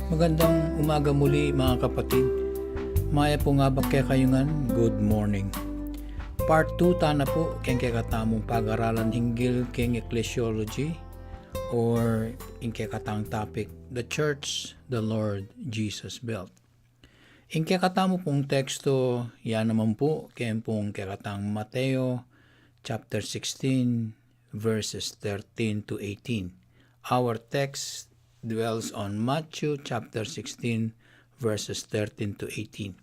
Magandang umaga muli mga kapatid. Maya po nga ba kaya kayungan? Good morning. Part 2 tana po keng katamong pag-aralan hinggil keng ecclesiology or in katang topic, the church the Lord Jesus built. In katamo pong teksto, yan naman po keng pong katang Mateo chapter 16 verses 13 to 18. Our text dwells on Matthew chapter 16 verses 13 to 18.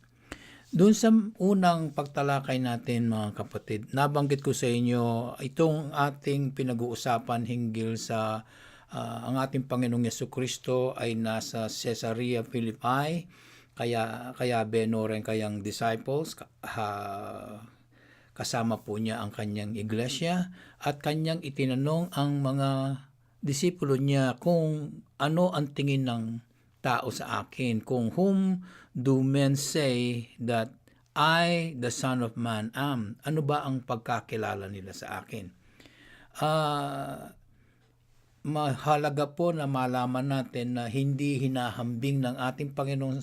Doon sa unang pagtalakay natin mga kapatid, nabanggit ko sa inyo itong ating pinag-uusapan hinggil sa ang ating Panginoong Yesukristo ay nasa Caesarea Philippi, kaya benoren kayang disciples, kasama po niya ang kanyang iglesia at kanyang itinanong ang mga disipulo niya kung ano ang tingin ng tao sa akin, kung whom do men say that I, the Son of Man, am. Ano ba ang pagkakilala nila sa akin? Mahalaga po na malaman natin na hindi hinahambing ng ating Panginoong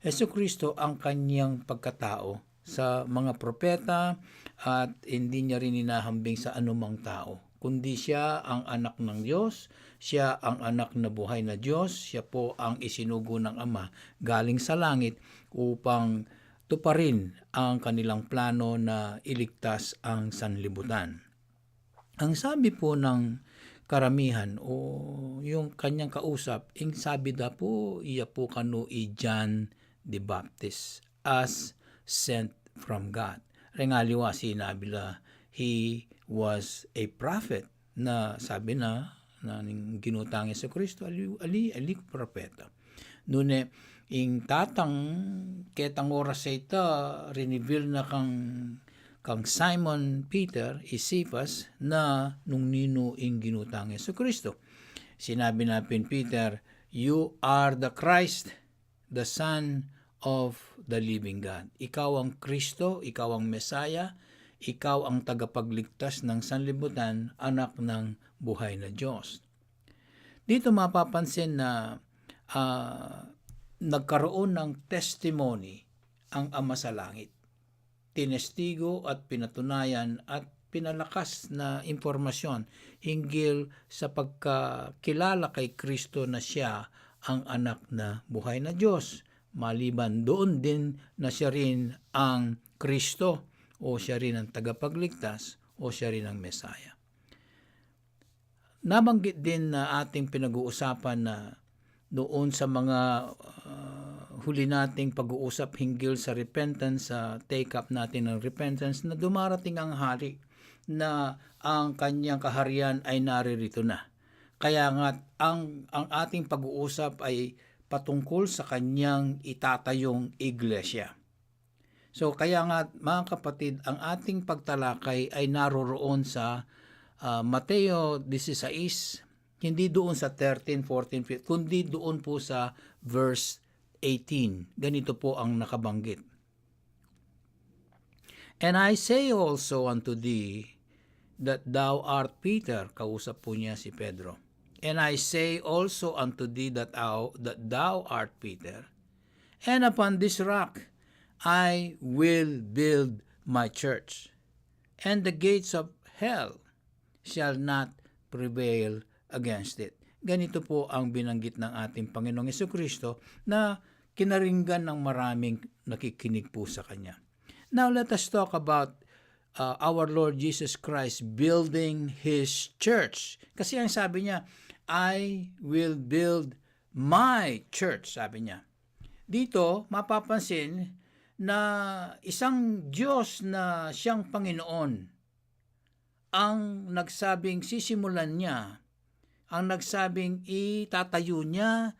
Jesucristo ang kanyang pagkatao sa mga propeta at hindi niya rin hinahambing sa anumang tao, kundi siya ang anak ng Diyos, siya ang anak na buhay na Diyos, siya po ang isinugo ng Ama galing sa langit upang tuparin ang kanilang plano na iligtas ang sanlibutan. Ang sabi po ng karamihan o yung kanyang kausap, ing sabi da po, iya po kanu i John the Baptist as sent from God. Rengaliwa sinabi la, he was a prophet na sabi na ginutang sa Kristo ali propeta. Nune ing tatang ketang oras sa ita reveal na kang Simon Peter Isipas na nung nino ing ginutang sa Kristo. Sinabi natin Peter, you are the Christ, the Son of the living God. Ikaw ang Kristo, ikaw ang Mesaya, ikaw ang tagapagligtas ng sanlibutan, anak ng buhay na Diyos. Dito mapapansin na nagkaroon ng testimony ang Ama sa Langit. Tinestigo at pinatunayan at pinalakas na impormasyon hinggil sa pagkakilala kay Kristo na siya ang anak na buhay na Diyos. Maliban doon din na siya rin ang Kristo o siya rin ang tagapagligtas o siya rin ang Mesaya. Nabanggit din na ating pinag-uusapan na doon sa mga huli nating pag-uusap hinggil sa repentance, sa take up natin ng repentance, na dumarating ang hari na ang kanyang kaharian ay naririto na. Kaya nga ang ating pag-uusap ay patungkol sa kanyang itatayong iglesia. So kaya nga mga kapatid, ang ating pagtalakay ay naroroon sa Mateo 16, hindi doon sa 13, 14, 15, kundi doon po sa verse 18. Ganito po ang nakabanggit. And I say also unto thee that thou art Peter, kausap po niya si Pedro. And I say also unto thee that thou art Peter, and upon this rock I will build my church, and the gates of hell shall not prevail against it. Ganito po ang binanggit ng ating Panginoong Jesucristo na kinaringgan ng maraming nakikinig po sa Kanya. Now let us talk about our Lord Jesus Christ building His church. Kasi ang sabi niya, I will build my church, sabi niya. Dito, mapapansin na isang Diyos na siyang Panginoon ang nagsabing sisimulan niya, ang nagsabing itatayo niya,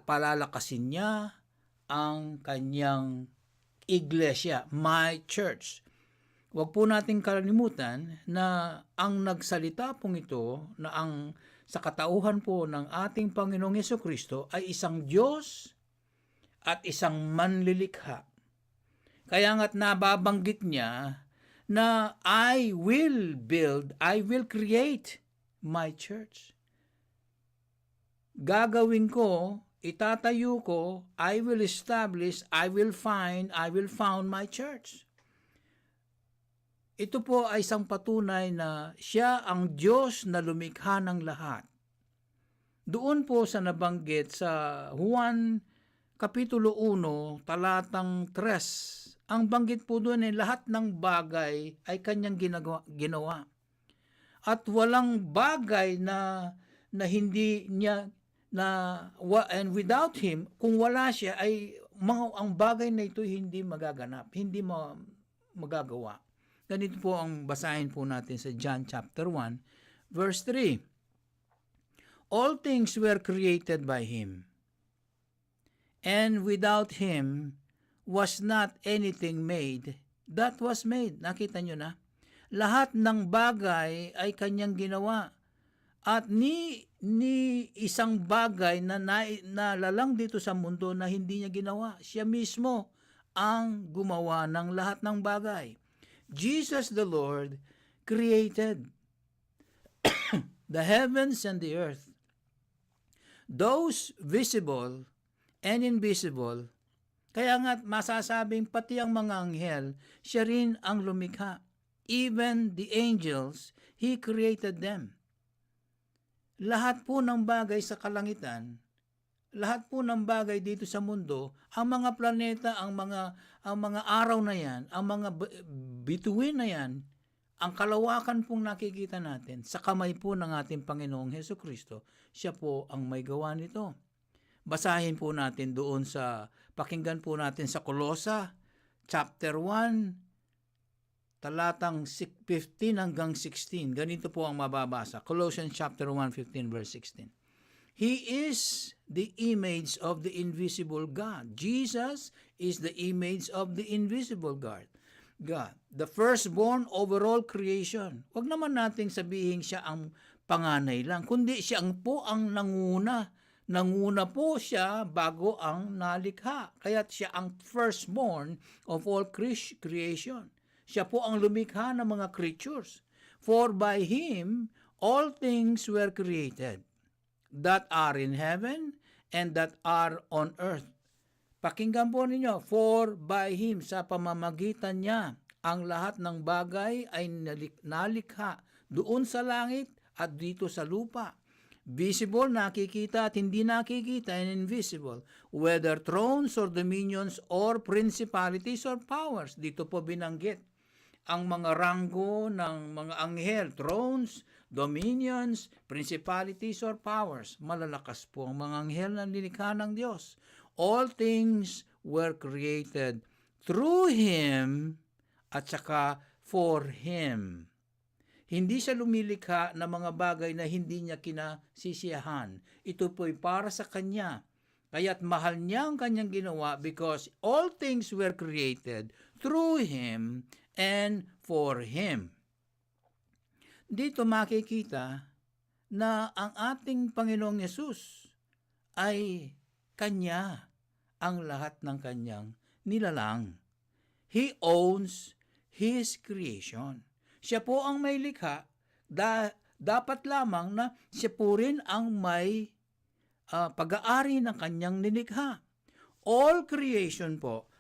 palalakasin niya ang kanyang iglesia, my church. Huwag po nating kalimutan na ang nagsalita pong ito na ang sa katauhan po ng ating Panginoong Yesukristo ay isang Diyos at isang manlilikha. Kaya nga't nababanggit niya na I will create my church. gagawin ko, itatayo ko, I will establish, I will found my church. Ito po ay isang patunay na siya ang Diyos na lumikha ng lahat. Doon po sa nabanggit sa Juan Kapitulo 1, talatang 3, ang banggit po doon ay lahat ng bagay ay kanyang ginawa. At walang bagay na hindi niya and without him, kung wala siya ay ang bagay na ito hindi magaganap, hindi magagawa. Ganito po ang basahin po natin sa John chapter 1 verse 3. All things were created by him, and without him was not anything made that was made. Nakita nyo na? Lahat ng bagay ay kanyang ginawa. At ni isang bagay na nalalang dito sa mundo na hindi niya ginawa. Siya mismo ang gumawa ng lahat ng bagay. Jesus the Lord created the heavens and the earth, those visible and invisible. Kaya nga masasabing pati ang mga anghel, siya rin ang lumikha. Even the angels, He created them. Lahat po ng bagay sa kalangitan, lahat po ng bagay dito sa mundo, ang mga planeta, ang mga araw na yan, ang mga bituin na yan, ang kalawakan pong nakikita natin sa kamay po ng ating Panginoong Hesukristo, siya po ang may gawa nito. Basahin po natin doon pakinggan po natin sa Kolosa, chapter 1, talatang 15 hanggang 16. Ganito po ang mababasa. Colossians chapter 1, 15 verse 16. He is the image of the invisible God. Jesus is the image of the invisible God. The firstborn over all creation. Huwag naman nating sabihin siya ang panganay lang, kundi siya po ang nanguna. Nanguna po siya bago ang nalikha. Kaya siya ang firstborn of all creation. Siya po ang lumikha ng mga creatures. For by Him, all things were created, that are in heaven and that are on earth. Pakinggan po ninyo, for by Him, sa pamamagitan niya, ang lahat ng bagay ay nalikha doon sa langit at dito sa lupa. Visible, nakikita at hindi nakikita, and invisible, whether thrones or dominions or principalities or powers. Dito po binanggit ang mga ranggo ng mga anghel, thrones, dominions, principalities, or powers. Malalakas po ang mga anghel na nilikha ng Diyos. All things were created through Him at saka for Him. Hindi siya lumilikha ng mga bagay na hindi niya kinasisiyahan. Ito po'y para sa Kanya. Kaya't mahal niya ang Kanyang ginawa because all things were created through Him and for Him. Dito makikita na ang ating Panginoong Yesus ay Kanya ang lahat ng Kanyang nilalang. He owns His creation. Siya po ang may likha, dapat lamang na siya po rin ang may pag-aari ng Kanyang nilikha. All creation po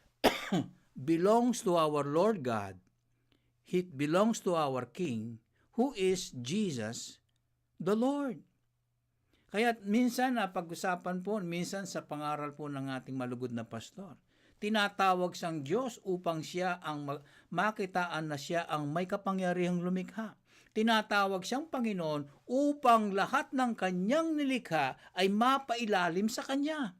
belongs to our Lord God. It belongs to our King, who is Jesus the Lord. Kaya minsan pag-usapan po, minsan sa pangaral po ng ating malugod na pastor, tinatawag siyang Diyos upang siya ang makitaan na siya ang may kapangyarihang lumikha. Tinatawag siyang Panginoon upang lahat ng Kanyang nilikha ay mapailalim sa Kanya.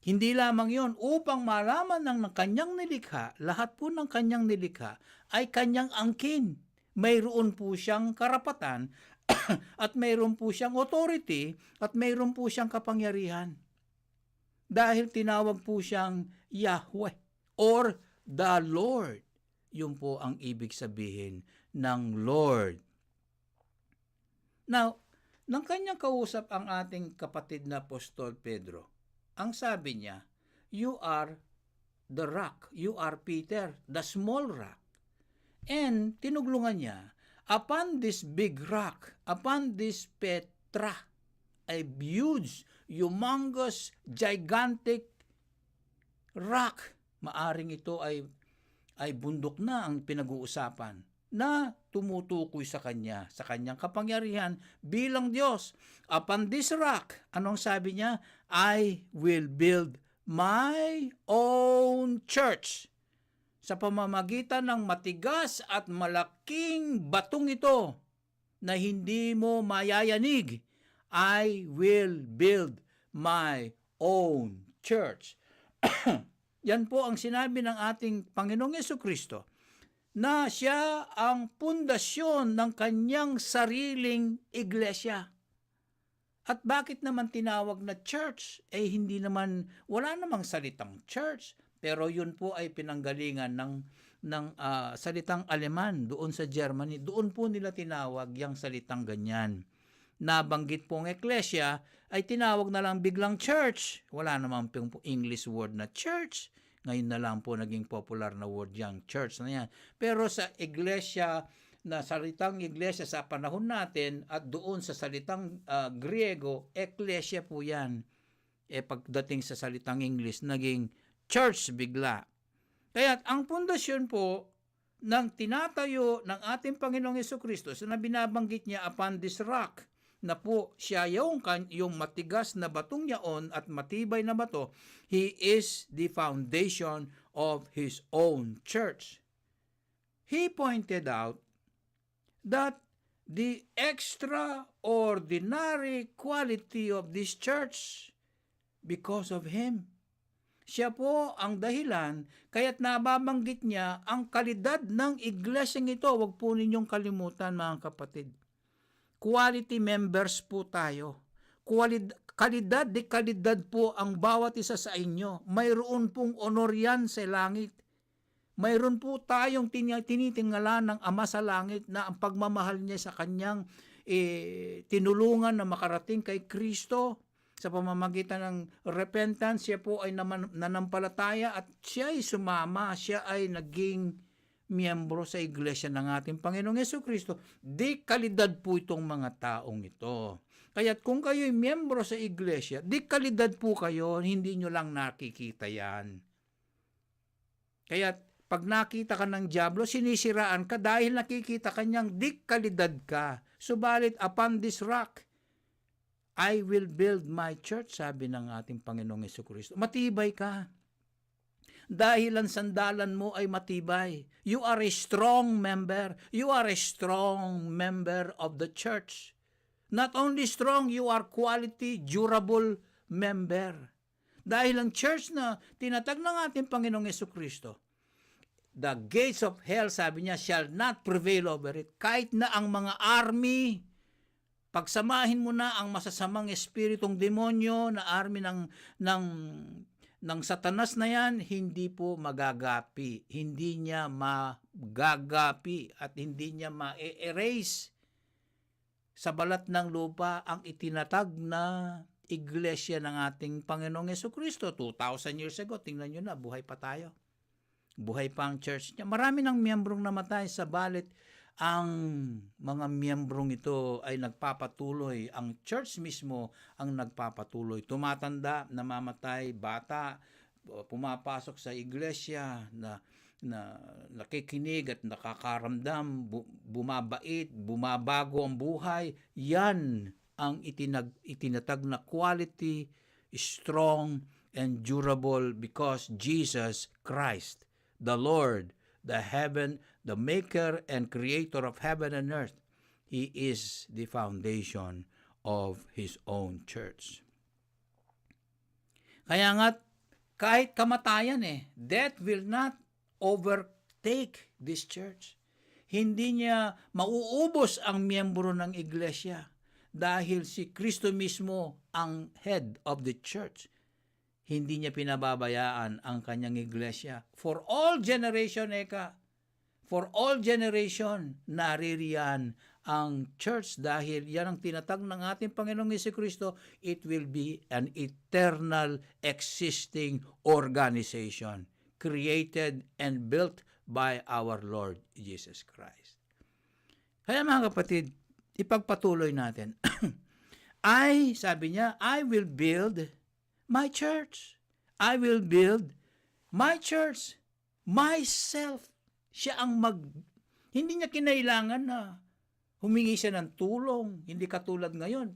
Hindi lamang yon, upang malaman ng Kanyang nilikha, lahat po ng Kanyang nilikha ay Kanyang angkin. Mayroon po siyang karapatan at mayroon po siyang authority at mayroon po siyang kapangyarihan. Dahil tinawag po siyang Yahweh or the Lord. Yun po ang ibig sabihin ng Lord. Now, nang kanyang kausap ang ating kapatid na Apostol Pedro, ang sabi niya, you are the rock, you are Peter, the small rock. And tinuglungan niya, upon this big rock, upon this Petra, a huge, humongous, gigantic rock. Maaring ito ay bundok na ang pinag-uusapan na tumutukoy sa Kanya, sa Kanyang kapangyarihan bilang Diyos. Upon this rock, anong sabi niya? I will build my own church. Sa pamamagitan ng matigas at malaking batong ito na hindi mo mayayanig, I will build my own church. Yan po ang sinabi ng ating Panginoong Jesucristo na siya ang pundasyon ng kanyang sariling iglesia. At bakit naman tinawag na church? Hindi naman, wala namang salitang church. Pero yun po ay pinanggalingan ng salitang Aleman doon sa Germany. Doon po nila tinawag yung salitang ganyan. Nabanggit pong eklesia ay tinawag na lang biglang church. Wala naman pong English word na church. Ngayon na lang po naging popular na word yung church na yan. Pero sa iglesia, na salitang iglesia sa panahon natin at doon sa salitang Griego, eklesia po yan. Pagdating sa salitang English, naging church bigla. Kaya ang pundasyon po ng tinatayo ng ating Panginoong Jesucristo, na binabanggit niya upon this rock, na po siya yung matigas na batong yaon at matibay na bato, He is the foundation of His own church. He pointed out that the extraordinary quality of this church because of Him. Siya po ang dahilan, kaya't nababanggit niya ang kalidad ng iglesyang ito. Huwag po ninyong kalimutan, mga kapatid. Quality members po tayo. Kalidad po ang bawat isa sa inyo. Mayroon pong honor yan sa langit. Mayroon po tayong tinitingala ng Ama sa langit na ang pagmamahal niya sa kanyang tinulungan na makarating kay Kristo. Sa pamamagitan ng repentance, siya po ay nanampalataya at siya ay sumama, siya ay naging miyembro sa iglesia ng ating Panginoong Jesucristo. Di kalidad po itong mga taong ito. Kaya't kung kayo'y miyembro sa iglesia, di kalidad po kayo, hindi nyo lang nakikita yan. Kaya't pag nakita ka ng dyablo, sinisiraan ka dahil nakikita kanyang di kalidad ka. Subalit upon this rock, I will build my church, sabi ng ating Panginoong Jesucristo. Matibay ka. Dahil ang sandalan mo ay matibay. You are a strong member. You are a strong member of the church. Not only strong, you are quality, durable member. Dahil ang church na tinatag ng ating Panginoong Jesucristo, the gates of hell, sabi niya, shall not prevail over it. Kahit na ang mga army, pagsamahin mo na ang masasamang espiritong demonyo na army ng Satanas na yan, hindi po magagapi. Hindi niya magagapi at hindi niya ma-erase sa balat ng lupa ang itinatag na iglesia ng ating Panginoong Jesucristo. 2,000 years ago, tingnan nyo na, buhay pa tayo. Buhay pa ang church niya. Marami ng miyembrong namatay sa balit. Ang mga miyembrong ito ay nagpapatuloy. Ang church mismo ang nagpapatuloy. Tumatanda, namamatay, bata, pumapasok sa iglesia na nakikinig at nakakaramdam, bumabait, bumabago ang buhay. Yan ang itinatag na quality, strong and durable because Jesus Christ, the Lord, the maker and creator of heaven and earth, He is the foundation of His own church. Kaya nga, kahit kamatayan death will not overtake this church. Hindi niya mauubos ang miyembro ng iglesia dahil si Kristo mismo ang head of the church. Hindi niya pinababayaan ang kanyang iglesia. For all generation, for all generation, naririyan ang church dahil yan ang tinatag ng ating Panginoong Jesucristo. It will be an eternal existing organization created and built by our Lord Jesus Christ. Kaya mga kapatid, ipagpatuloy natin. sabi niya, I will build my church. I will build my church. Myself. Siya ang hindi niya kinailangan na humingi siya ng tulong. Hindi katulad ngayon.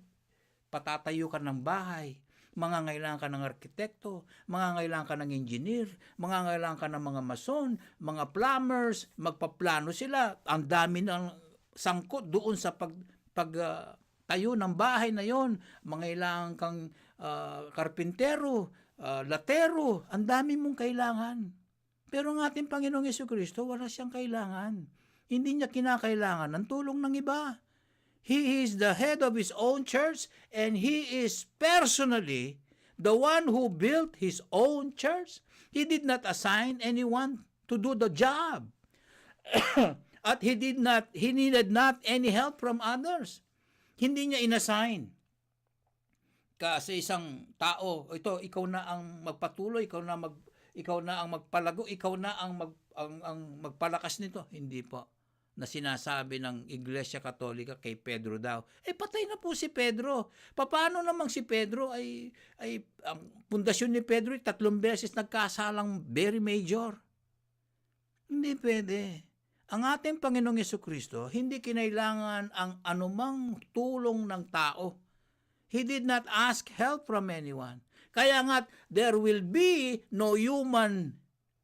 Patatayo ka ng bahay. Mangangailangan ka ng arkitekto, mangangailangan ka ng engineer, mangangailangan ka ng mga mason, mga plumbers, magpaplano sila. Ang dami ng sangkot doon sa tayo ng bahay na yon. Mangailangan kang karpintero, latero, ang dami mong kailangan. Pero ang ating Panginoong Jesucristo, wala siyang kailangan. Hindi niya kinakailangan ng tulong ng iba. He is the head of His own church, and He is personally the one who built His own church. He did not assign anyone to do the job. At He needed not any help from others. Hindi niya inassign kasi isang tao, ikaw na ang magpatuloy, ikaw na ang magpalago, ikaw na ang magpalakas nito. Hindi po. Na sinasabi ng Iglesia Katolika kay Pedro daw. Patay na po si Pedro. Paano namang si Pedro ay ang pundasyon ni Pedro ay 3 beses nagkasalang very major? Hindi pwede. Ang ating Panginoong Jesucristo, hindi kinailangan ang anumang tulong ng tao. He did not ask help from anyone. Kaya nga, there will be no human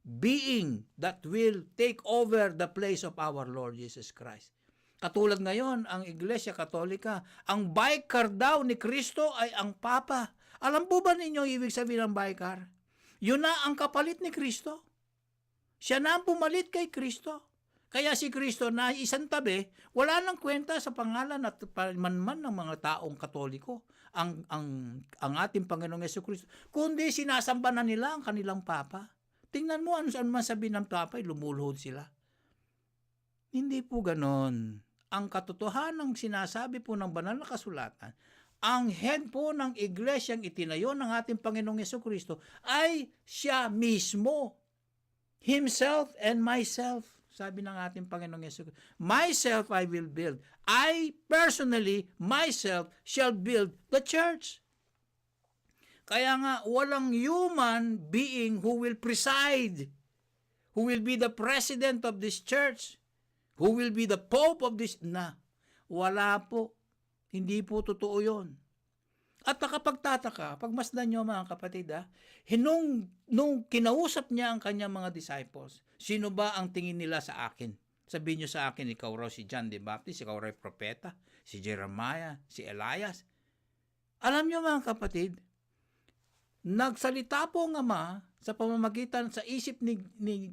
being that will take over the place of our Lord Jesus Christ. Katulad ngayon, ang Iglesia Katolika, ang vicar daw ni Kristo ay ang Papa. Alam po ba ninyo ibig sabihin ng vicar? Yun na ang kapalit ni Kristo. Siya na ang pumalit kay Kristo. Kaya si Kristo na isang tabi, wala nang kwenta sa pangalan at manman ng mga taong Katoliko ang ating Panginoong Jesucristo, kundi sinasamba na nila ang kanilang Papa. Tingnan mo ano man sabihin ng Papa, lumuluhod sila. Hindi po ganon. Ang katotohanan ng sinasabi po ng banal na kasulatan, ang head po ng iglesyang itinayo ng ating Panginoong Jesucristo ay siya mismo. Himself and myself. Sabi ng ating Panginoong Jesucristo, myself I will build. I personally, myself, shall build the church. Kaya nga, walang human being who will preside, who will be the president of this church, who will be the pope of this, wala po. Hindi po totoo yun. At nakapagtataka, pagmasdan nyo mga kapatid, nung kinausap niya ang kanyang mga disciples, sino ba ang tingin nila sa akin? Sabihin nyo sa akin, ikaw raw si John the Baptist, ikaw raw propeta, si Jeremiah, si Elias. Alam nyo mga kapatid, nagsalita po ang Ama sa pamamagitan sa isip ni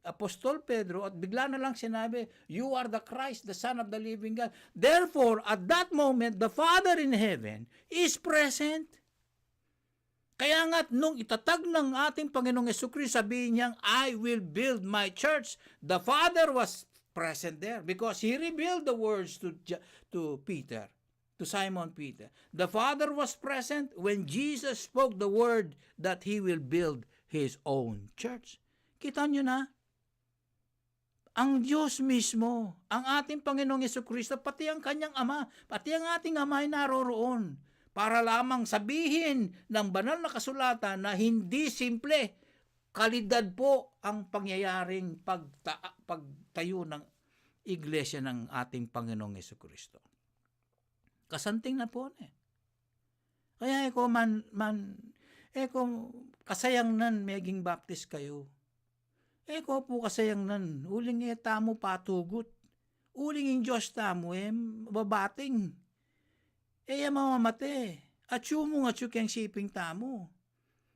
Apostol Pedro at bigla na lang sinabi, you are the Christ, the Son of the living God. Therefore, at that moment, the Father in heaven is present. Kaya nga, nung itatag ng ating Panginoong Jesucristo, sabihin niyang, I will build my church. The Father was present there because He revealed the words to Peter. To Simon Peter. The Father was present when Jesus spoke the word that He will build His own church. Kita nyo na? Ang Diyos mismo, ang ating Panginoong Jesucristo, pati ang kanyang Ama, pati ang ating Ama ay naroroon para lamang sabihin ng banal na kasulatan na hindi simple, kalidad po ang pangyayaring pagtayo ng iglesia ng ating Panginoong Jesucristo. Kasanting na po Kaya kasayang nan meging baptist kayo. Po kasayang nan, uling tamo patugot. Uling yung Diyos tamo babating. Mamamate. At mo nga tsukeng siping tamo.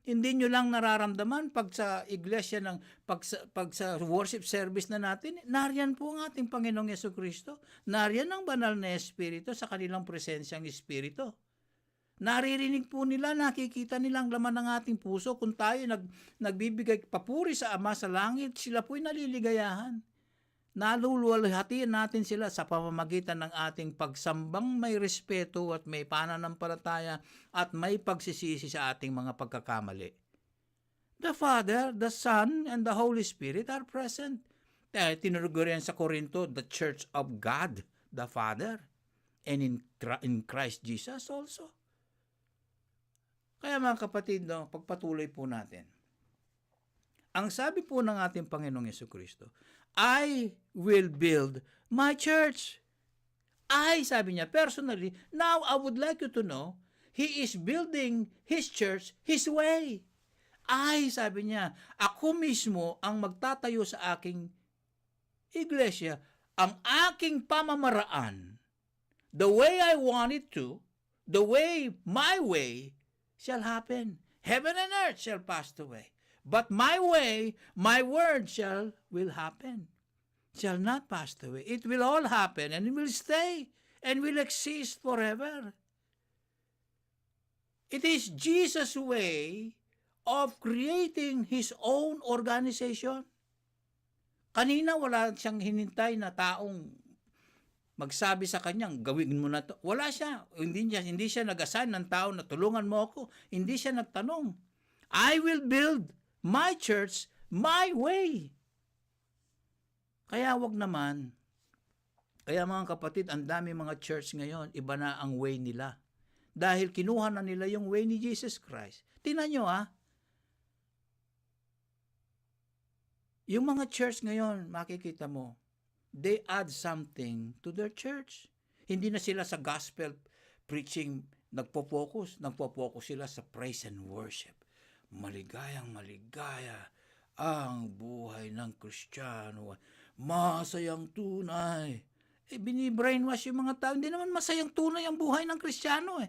Hindi nyo lang nararamdaman pag sa iglesia pag sa worship service na natin, nariyan po ang ating Panginoong Jesucristo. Nariyan ang banal na Espiritu sa kanilang presensyang Espiritu. Naririnig po nila, nakikita nilang laman ng ating puso. Kung tayo nagbibigay papuri sa Ama sa langit, sila po'y naliligayahan. Naluluwalhatian natin sila sa pamamagitan ng ating pagsambang may respeto at may pananampalataya at may pagsisisi sa ating mga pagkakamali. The Father, the Son, and the Holy Spirit are present. Tinurugo rin sa Korinto, the Church of God, the Father. and in Christ Jesus also. Kaya mga kapatid, no, pagpatuloy po natin. Ang sabi po ng ating Panginoong Jesucristo, I will build my church. Sabi niya, personally, now I would like you to know, He is building His church His way. Sabi niya, ako mismo ang magtatayo sa aking iglesia, ang aking pamamaraan, the way I want it to, the way, my way, shall happen. Heaven and earth shall pass away. But my way, my word will happen. Shall not pass away. It will all happen and it will stay and will exist forever. It is Jesus' way of creating His own organization. Kanina wala siyang hinintay na taong magsabi sa kanyang, gawin mo na to. Wala siya. Hindi siya nag-assign ng tao na tulungan mo ako. Hindi siya nagtanong. I will build my church my way. Kaya wag naman. Kaya mga kapatid, ang dami mga church ngayon, iba na ang way nila. Dahil kinuha na nila yung way ni Jesus Christ. Tingnan nyo yung mga church ngayon, makikita mo, they add something to their church. Hindi na sila sa gospel preaching nagpo-focus sila sa praise and worship. Maligayang maligaya ang buhay ng Kristiyano. Masayang tunay. Binibrainwash yung mga tao. Hindi naman masayang tunay ang buhay ng Kristiyano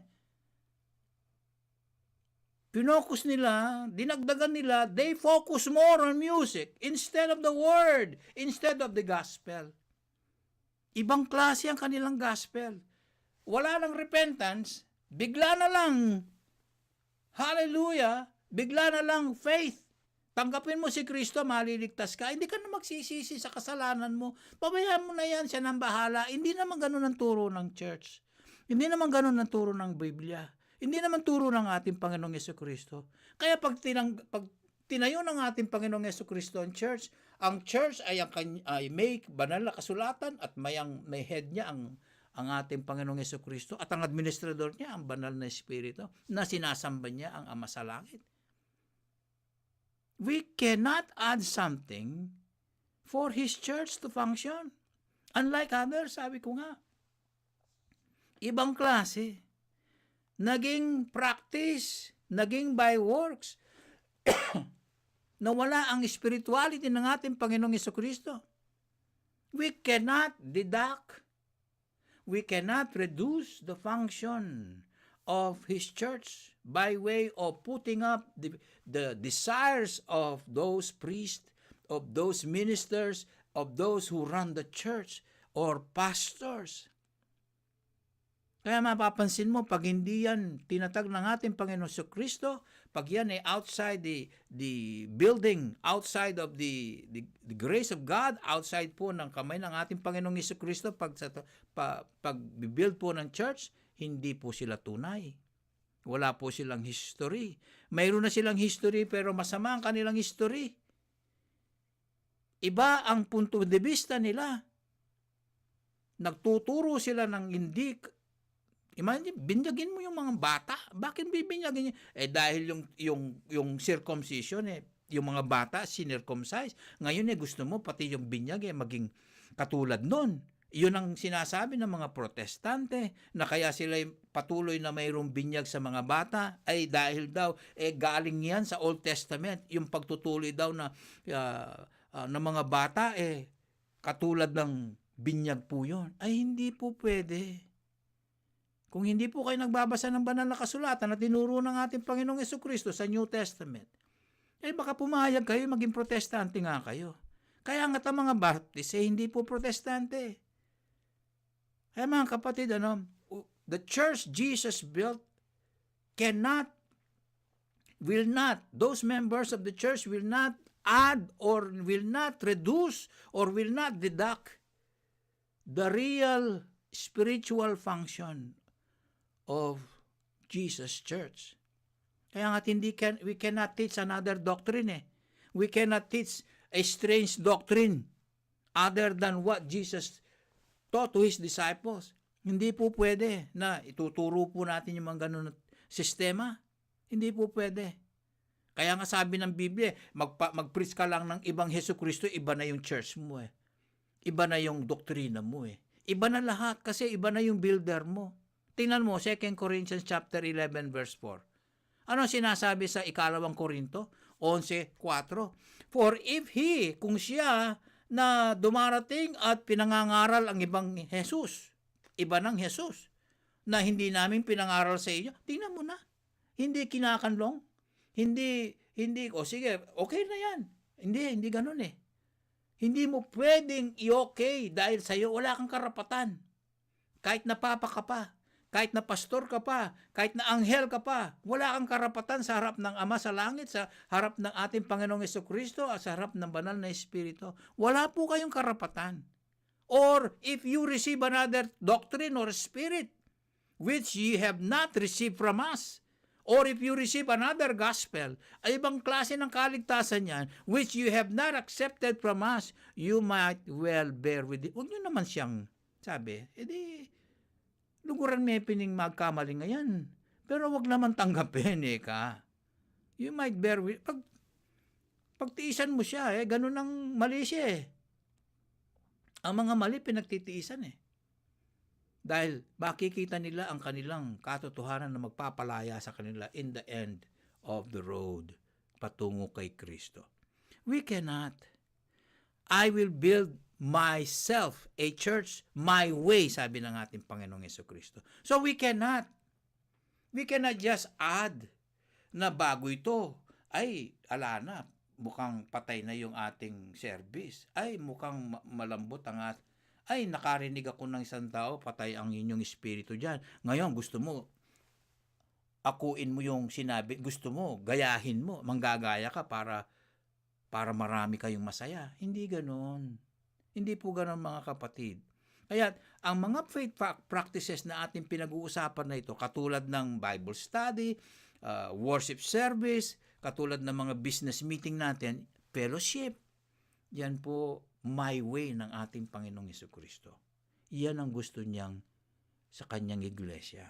Pinokus nila, dinagdagan nila, they focus more on music instead of the word, instead of the gospel. Ibang klase ang kanilang gospel. Wala lang repentance, bigla na lang, hallelujah, bigla na lang faith. Tanggapin mo si Kristo, maliligtas ka. Hindi ka na magsisisi sa kasalanan mo. Pabayaan mo na yan, siya nang bahala. Hindi naman ganun ang turo ng church. Hindi naman ganun ang turo ng Biblia. Hindi naman turo ng ating Panginoong Jesucristo. Kaya pag tinayo ng ating Panginoong Jesucristo ang church ay may banal na kasulatan at may head niya ang ating Panginoong Jesucristo at ang administrador niya ang banal na Espiritu na sinasamba niya ang Ama sa langit. We cannot add something for His church to function. Unlike others, sabi ko nga, ibang klase. Naging practice, naging by works, nawala ang spirituality ng ating Panginoong Jesucristo. We cannot deduct, we cannot reduce the function of His church by way of putting up the desires of those priests, of those ministers, of those who run the church, or pastors. Kaya mapapansin mo, pag hindi yan tinatag ng ating Panginoon Jesucristo, pag yan ay outside the building, outside of the grace of God, outside po ng kamay ng ating Panginoong Jesucristo, pag build po ng church, hindi po sila tunay. Wala po silang history. Mayroon na silang history pero masama ang kanilang history. Iba ang punto de vista nila. Nagtuturo sila ng hindi. Imagine, binyagin mo yung mga bata. Bakit bibinyagin niya? Dahil yung circumcision, yung mga bata, sinircumcise. Ngayon gusto mo, pati yung binyag, maging katulad nun. Yun ang sinasabi ng mga protestante, na kaya sila patuloy na mayroong binyag sa mga bata, ay dahil daw, galing yan sa Old Testament. Yung pagtutuloy daw na mga bata, katulad ng binyag po yun. Ay, hindi po pwede. Kung hindi po kayo nagbabasa ng banal na kasulatan na tinuro ng ating Panginoong Jesucristo sa New Testament, baka pumayag kayo, maging protestante nga kayo. Kaya nga ang mga Baptist, hindi po protestante. Kaya mga kapatid, the church Jesus built those members of the church will not add or will not reduce or will not deduct the real spiritual function of Jesus Church. Kaya nga we cannot teach another doctrine. We cannot teach a strange doctrine other than what Jesus taught to His disciples. Hindi po pwede na ituturo po natin yung mga ganun na sistema. Hindi po pwede. Kaya nga sabi ng Biblia, mag-preach ka lang ng ibang Jesucristo, iba na yung church mo eh. Iba na yung doktrina mo eh. Iba na lahat kasi iba na yung builder mo. Tingnan mo, 2 Corinthians chapter 11 verse 4. Ano sinasabi sa ikalawang Korinto? 11:4. For if kung siya na dumarating at pinangangaral ang ibang Jesus, iba ng Jesus, na hindi namin pinangaral sa inyo, tingnan mo na. Hindi kinakanlong. Hindi, sige, okay na yan. Hindi ganun eh. Hindi mo pwedeng i-okay dahil sa'yo wala kang karapatan. Kahit na papa ka pa, kahit na pastor ka pa, kahit na anghel ka pa, wala kang karapatan sa harap ng Ama sa langit, sa harap ng ating Panginoong Jesucristo, at sa harap ng banal na Espiritu. Wala po kayong karapatan. Or if you receive another doctrine or spirit, which ye have not received from us, or if you receive another gospel, ay ibang klase ng kaligtasan yan, which you have not accepted from us, you might well bear with it. Huwag nyo naman siyang, sabi, edi, luguran may pining magkamali ngayon. Pero wag naman tanggapin ka. You might bear with, pagtiisan mo siya, ganun ang mali siya eh. Ang mga mali pinagtitiisan eh. Dahil makikita nila ang kanilang katotohanan na magpapalaya sa kanila in the end of the road patungo kay Kristo. We cannot. I will build myself a church my way, sabi ng ating Panginoong Jesucristo. So we cannot just add na bago ito, ay ala na, mukhang patay na yung ating service. Ay mukhang malambot ang ay, nakarinig ako ng isang tao, patay ang inyong espiritu dyan. Ngayon, gusto mo, akuin mo yung sinabi, gusto mo, gayahin mo, manggagaya ka para marami kayong masaya. Hindi ganon. Hindi po ganon mga kapatid. Kaya, ang mga faith practices na ating pinag-uusapan na ito, katulad ng Bible study, worship service, katulad ng mga business meeting natin, fellowship, yan po, my way ng ating Panginoong Jesucristo. Iyan ang gusto niyang sa kanyang iglesia.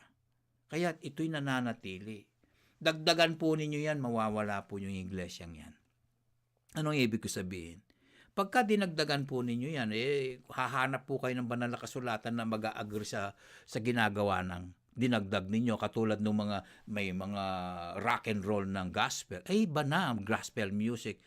Kaya ito'y nananatili. Dagdagan po ninyo yan, mawawala po yung iglesyang yan. Anong ibig ko sabihin? Pagka dinagdagan po ninyo yan, hahanap po kayo ng banal na kasulatan na mag-a-agree sa ginagawa ng dinagdag ninyo, katulad ng may mga rock and roll ng gospel. Iba na, gospel music.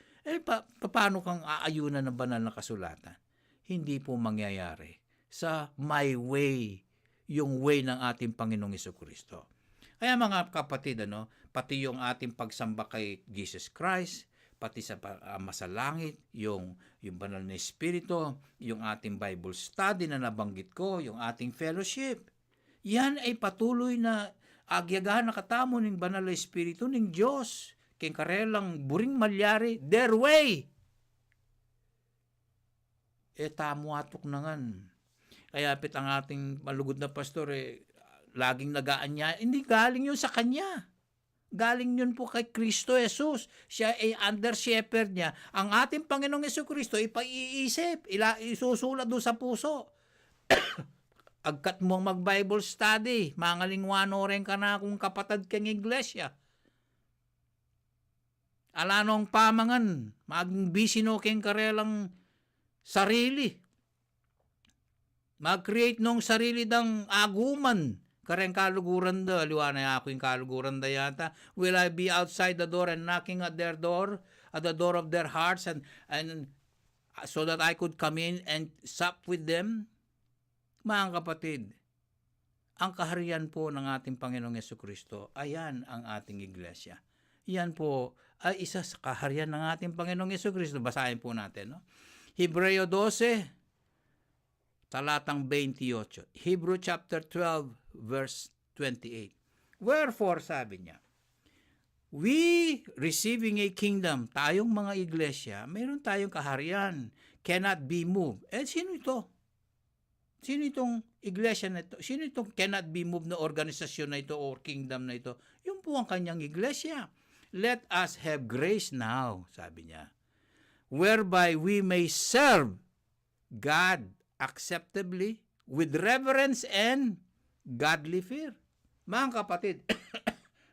Paano kang aayunan ng banal na kasulatan? Hindi po mangyayari sa my way, yung way ng ating Panginoong Jesucristo. Kaya mga kapatid, pati yung ating pagsamba kay Jesus Christ, pati sa Ama sa langit, yung banal na Espiritu, yung ating Bible study na nabanggit ko, yung ating fellowship, yan ay patuloy na agyagahan na katamo ng banal na Espiritu ng Diyos. King karelang buring malyari, their way. Tamo atok na ngan. Kaya pit ang ating malugod na pastor, laging nagaan niya, hindi galing yun sa kanya. Galing yun po kay Kristo Jesus. Siya ay under shepherd niya. Ang ating Panginoong Jesucristo, ipaiisip, isusulat doon sa puso. Agkat mong mag-Bible study, mangalingwano rin ka na kung kapatid kang iglesia. Alanong pamangan, maging busy no keng karelang sarili. Mag-create nung sarili dang aguman. Kareng kaluguran da, liwanay ako yung kaluguran da yata. Will I be outside the door and knocking at their door, at the door of their hearts, and so that I could come in and sup with them? Mga kapatid, ang kaharian po ng ating Panginoong Jesucristo, ayan ang ating iglesia. Yan po ay isa sa kaharian ng ating Panginoong Jesucristo. Basahin po natin. Hebreo 12, talatang 28. Hebrew chapter 12, verse 28. Wherefore, sabi niya, we receiving a kingdom, tayong mga iglesia, mayroon tayong kaharian, cannot be moved. Sino ito? Sino itong iglesia na ito? Sino itong cannot be moved na organisasyon na ito or kingdom na ito? Yun po ang kanyang iglesia. Let us have grace now, sabi niya, whereby we may serve God acceptably with reverence and godly fear. Mga kapatid,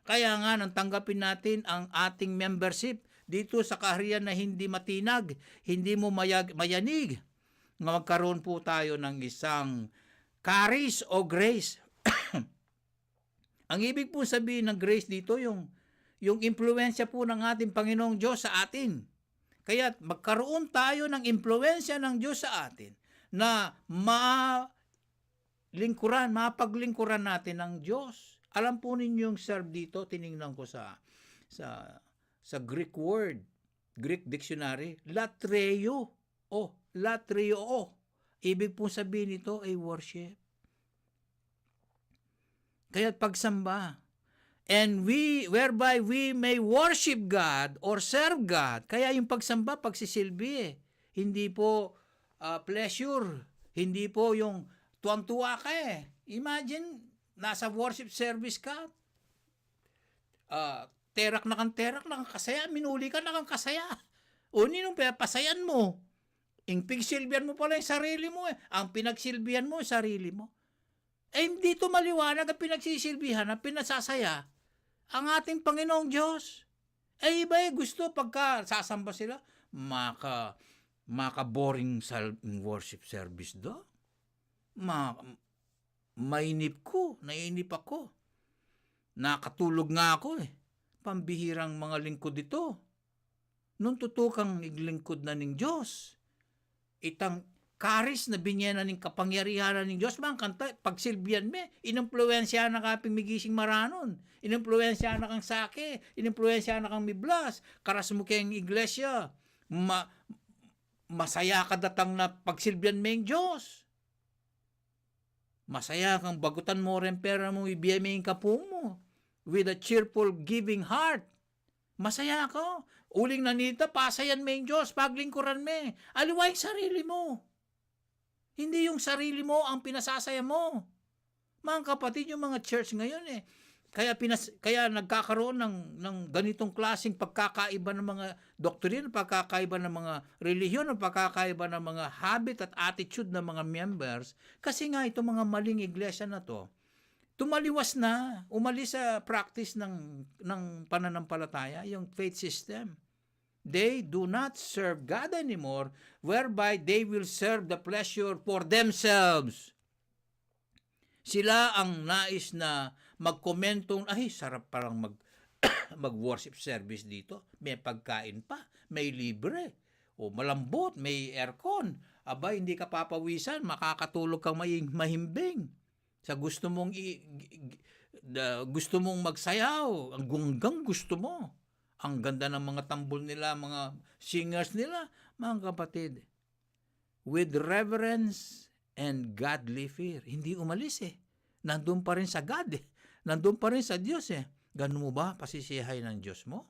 kaya nga nang tanggapin natin ang ating membership dito sa kaharian na hindi matinag, hindi mo mayanig, nga magkaroon po tayo ng isang charis o grace. Ang ibig po sabihin ng grace dito, yung impluensya po ng ating Panginoong Diyos sa atin. Kaya magkaroon tayo ng impluensya ng Diyos sa atin na mapaglingkuran natin ng Diyos. Alam po ninyo yung serve dito, tiningnan ko sa Greek word, Greek dictionary, latreo. Latreo. Ibig po sabihin nito ay worship. Kaya pagsamba. And whereby we may worship God or serve God. Kaya yung pagsamba, pagsisilbi Hindi po pleasure. Hindi po yung tuwang-tuwa ka Imagine, nasa worship service ka. Terak na kang kasaya. Minuli ka na kang kasaya. O ninong pasayan mo. Ang pigsilbihan mo pala yung sarili mo Ang pinagsilbihan mo yung sarili mo. Hindi to maliwanag ang pinagsisilbihan, ang pinasasaya ang ating Panginoong Diyos. Iba gusto pagka sasamba sila, maka-boring worship service do. Naiinip ako. Nakatulog nga ako Pambihirang mga lingkod ito. Nung tutukang iglingkod na ng Diyos, itang karis na binyena ng kapangyarihan ng Diyos, mga kanta, pagsilbihan inimpluensya na kaping migising maranon, inimpluensya na kang sake, inimpluensya na kang miblas, karas mo kayong iglesia, masaya ka datang na pagsilbihan mo yung Diyos. Masaya kang bagutan mo rin pera mo, ibiyay mo yung kapo mo, with a cheerful giving heart. Masaya ako. Uling nanita, pasayan mo yung Diyos, paglingkuran mo. Aliway sarili mo. Hindi yung sarili mo ang pinasasaya mo. Mga kapatid, yung mga church ngayon kaya nagkakaroon ng ganitong klaseng pagkakaiba ng mga doktrina, pagkakaiba ng mga relihiyon, pagkakaiba ng mga habit at attitude ng mga members. Kasi nga itong mga maling iglesia na to, tumaliwas na, umalis sa practice ng pananampalataya, yung faith system. They do not serve God anymore, whereby they will serve the pleasure for themselves. Sila ang nais na magkomentong, sarap parang mag-worship service dito. May pagkain pa, may libre, o malambot, may aircon. Hindi ka papawisan, makakatulog kang mahimbing. Sa gusto mong magsayaw, hanggang gusto mo. Ang ganda ng mga tambol nila, mga singers nila, mga kapatid. With reverence and godly fear. Hindi umalis Nandun pa rin sa God Nandun pa rin sa Diyos Ganun mo ba pasisihay ng Diyos mo?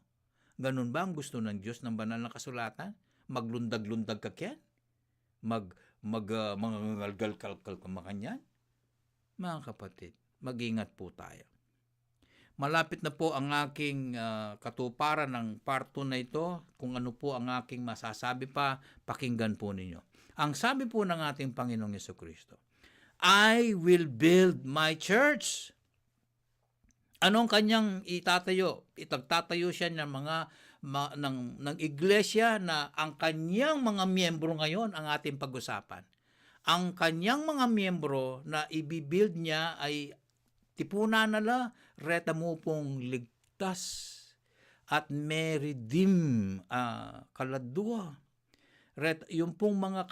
Ganun ba ang gusto ng Diyos ng banal na kasulatan? Maglundag-lundag ka kyan? Mangangalgal-kalkal ka makanyan? Mga kapatid, mag-ingat po tayo. Malapit na po ang aking katuparan ng part 2 na ito. Kung ano po ang aking masasabi pa, pakinggan po ninyo. Ang sabi po ng ating Panginoong Jesucristo, I will build my church. Anong kanyang itatayo? Itagtatayo siya ng ng iglesia na ang kanyang mga miyembro ngayon ang ating pag-usapan. Ang kanyang mga miyembro na ibibuild niya ay tipunan nila, reta mo pong ligtas at may redeem kaladua. Yung pong mga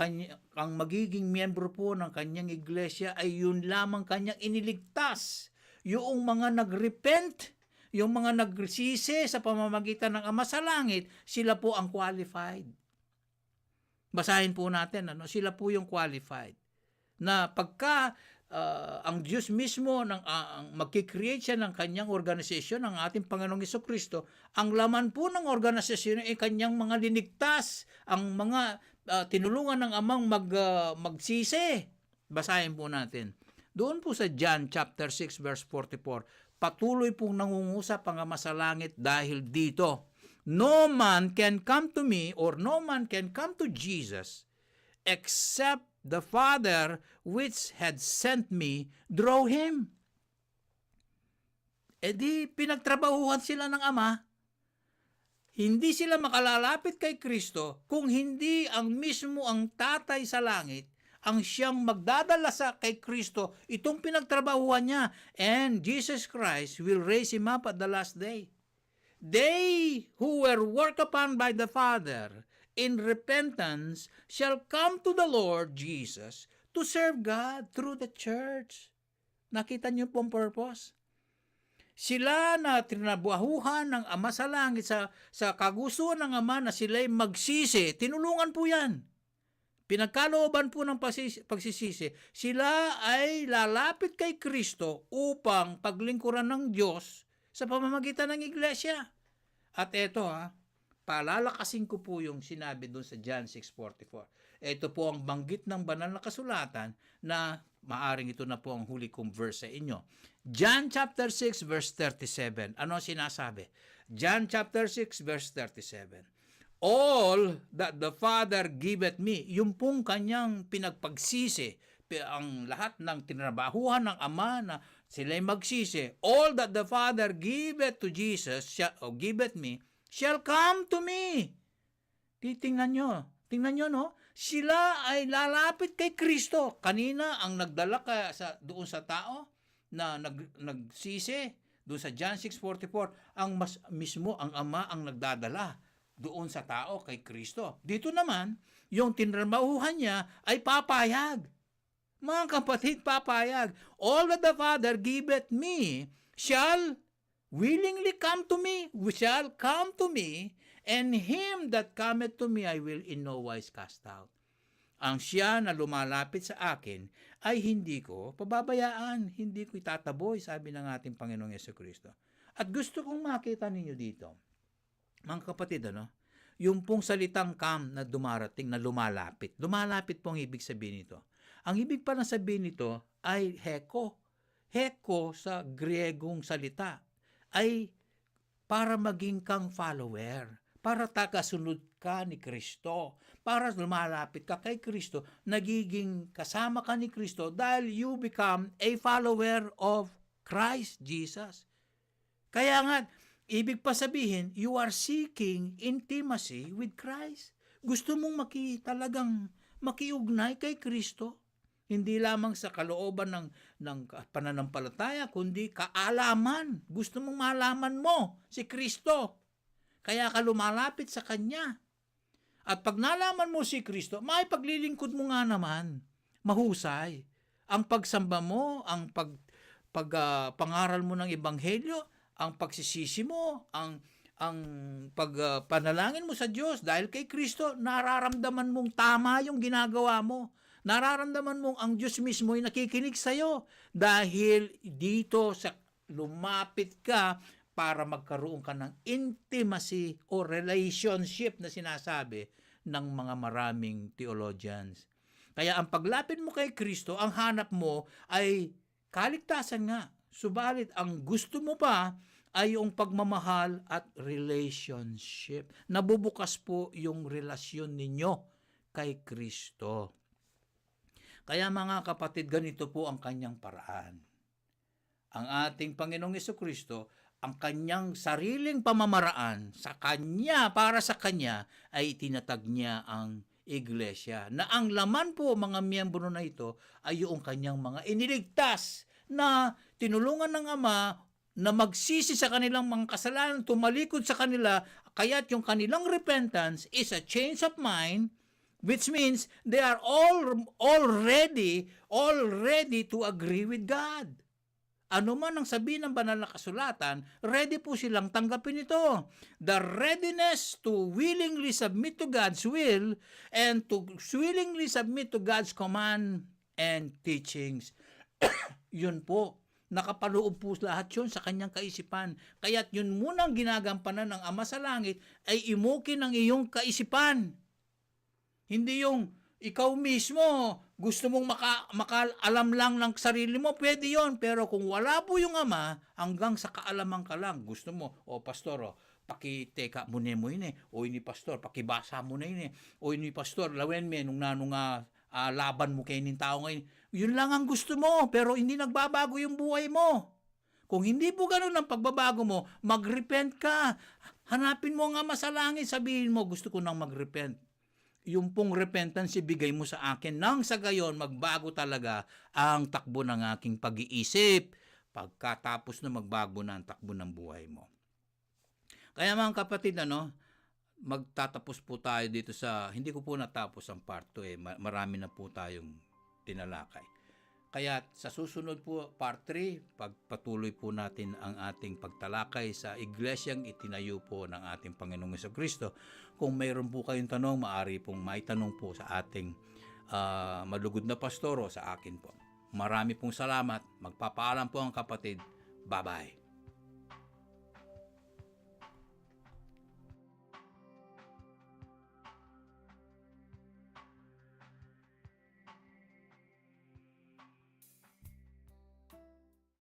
ang magiging miyembro po ng kanyang iglesia ay yun lamang kanyang iniligtas. Yung mga nagrepent, yung mga nagsisi sa pamamagitan ng Ama sa Langit, sila po ang qualified. Basahin po natin, sila po yung qualified. Na pagka ang Diyos mismo magkikreate siya ng kanyang organisasyon, ng ating Panginoong Jesucristo, ang laman po ng organisasyon ay kanyang mga linigtas, ang mga tinulungan ng Amang magsisi. Basahin po natin. Doon po sa John chapter 6 verse 44, patuloy pong nangungusap ang Ama sa Langit dahil dito. No man can come to me or no man can come to Jesus except the Father which had sent me draw him. E di pinagtrabahuhan sila ng Ama. Hindi sila makalalapit kay Kristo kung hindi ang mismo ang Tatay sa langit ang siyang magdadala sa kay Kristo, itong pinagtrabahuhan niya. And Jesus Christ will raise him up at the last day. They who were worked upon by the Father in repentance shall come to the Lord Jesus to serve God through the church. Nakita niyo pong purpose? Sila na trinabuhuhan ng Ama sa langit sa kagustuhan ng Ama na sila'y magsisi, tinulungan po yan. Pinagkalooban po ng pagsisisi, sila ay lalapit kay Kristo upang paglingkuran ng Diyos sa pamamagitan ng iglesia. At eto palalakasin ko po yung sinabi doon sa John 6:44. Ito po ang banggit ng banal na kasulatan na maaring ito na po ang huli kong verse sa inyo. John chapter 6 verse 37. Ano sinasabi? John chapter 6 verse 37. All that the Father giveth me, yung pong kanyang pinagpagsisi, ang lahat ng tinrabahuhan ng Ama na sila'y magsisi, all that the Father giveth to Jesus, o giveth me, shall come to me. Tingnan nyo, no? Sila ay lalapit kay Kristo. Kanina, ang nagdala doon sa tao na nagsisi, doon sa John 6:44, mismo ang Ama ang nagdadala doon sa tao kay Kristo. Dito naman, yung tinrabahuhan niya ay papayag. Mga kapatid, papayag. All that the Father giveth me shall willingly come to me, shall come to me, and him that cometh to me I will in no wise cast out. Ang siya na lumalapit sa akin ay hindi ko pababayaan, hindi ko itataboy, sabi ng ating Panginoong Jesucristo. At gusto kong makita ninyo dito, mga kapatid, yung pong salitang come na dumarating, na lumalapit. Lumalapit pong ibig sabihin nito. Ang ibig pala sabihin nito ay heko. Heko sa Griegong salita ay para maging kang follower, para tagasunod ka ni Kristo, para lumalapit ka kay Kristo, nagiging kasama ka ni Kristo dahil you become a follower of Christ Jesus. Kaya nga, ibig pa sabihin, you are seeking intimacy with Christ. Gusto mong talagang makiugnay kay Kristo. Hindi lamang sa kalooban ng pananampalataya, kundi kaalaman. Gusto mong malaman mo si Kristo. Kaya ka lumalapit sa Kanya. At pag nalaman mo si Kristo, may paglilingkod mo nga naman. Mahusay. Ang pagsamba mo, ang pangaral mo ng Ebanghelyo, ang pagsisisi mo, ang pagpanalangin mo sa Diyos dahil kay Kristo, nararamdaman mong tama yung ginagawa mo. Nararamdaman mong ang Diyos mismo ay nakikinig sa iyo dahil dito sa lumapit ka para magkaroon ka ng intimacy o relationship na sinasabi ng mga maraming theologians. Kaya ang paglapit mo kay Kristo, ang hanap mo ay kaligtasan nga. Subalit ang gusto mo pa ay yung pagmamahal at relationship. Nabubukas po yung relasyon ninyo kay Kristo. Kaya mga kapatid, ganito po ang kanyang paraan. Ang ating Panginoong Jesucristo, ang kanyang sariling pamamaraan sa kanya, para sa kanya, ay itinatag niya ang iglesia. Na ang laman po, mga miyembro na ito, ay yung kanyang mga iniligtas na tinulungan ng Ama na magsisi sa kanilang mga kasalanan, tumalikod sa kanila, kaya't yung kanilang repentance is a change of mind, which means they are all ready to agree with God. Ano man ang sabihin ng banal na kasulatan, ready po silang tanggapin ito. The readiness to willingly submit to God's will and to willingly submit to God's command and teachings. Yun po, nakapaloob po lahat yun sa kanyang kaisipan. Kaya't yun munang ginagampanan ng Ama sa langit ay imukin ang iyong kaisipan. Hindi yung ikaw mismo gusto mong makaalam lang ng sarili mo, pwede yon. Pero kung wala po yung Ama, hanggang sa kaalaman ka lang, gusto mo, pastor, pakiteka mo mo ini, o ini pastor, pakibasa mo na ini, o ini pastor, lawen me, nung nga laban mo kayo ng tao ngayon. Yun lang ang gusto mo, pero hindi nagbabago yung buhay mo. Kung hindi po ganun ang pagbabago mo, mag-repent ka. Hanapin mo nga masalangin, sabihin mo, gusto ko nang mag-repent. Yung pong repentance ibigay mo sa akin nang sa gayon magbago talaga ang takbo ng aking pag-iisip pagkatapos na magbago na ang takbo ng buhay mo. Kaya mga kapatid, magtatapos po tayo dito hindi ko po natapos ang part 2 marami na po tayong tinalakay. Kaya sa susunod po, part 3, pagpatuloy po natin ang ating pagtalakay sa iglesyang itinayo po ng ating Panginoong Jesucristo. Kung mayroon po kayong tanong, maaari pong maitanong po sa ating malugod na pastor o sa akin po. Marami pong salamat. Magpapaalam po ang kapatid. Bye-bye.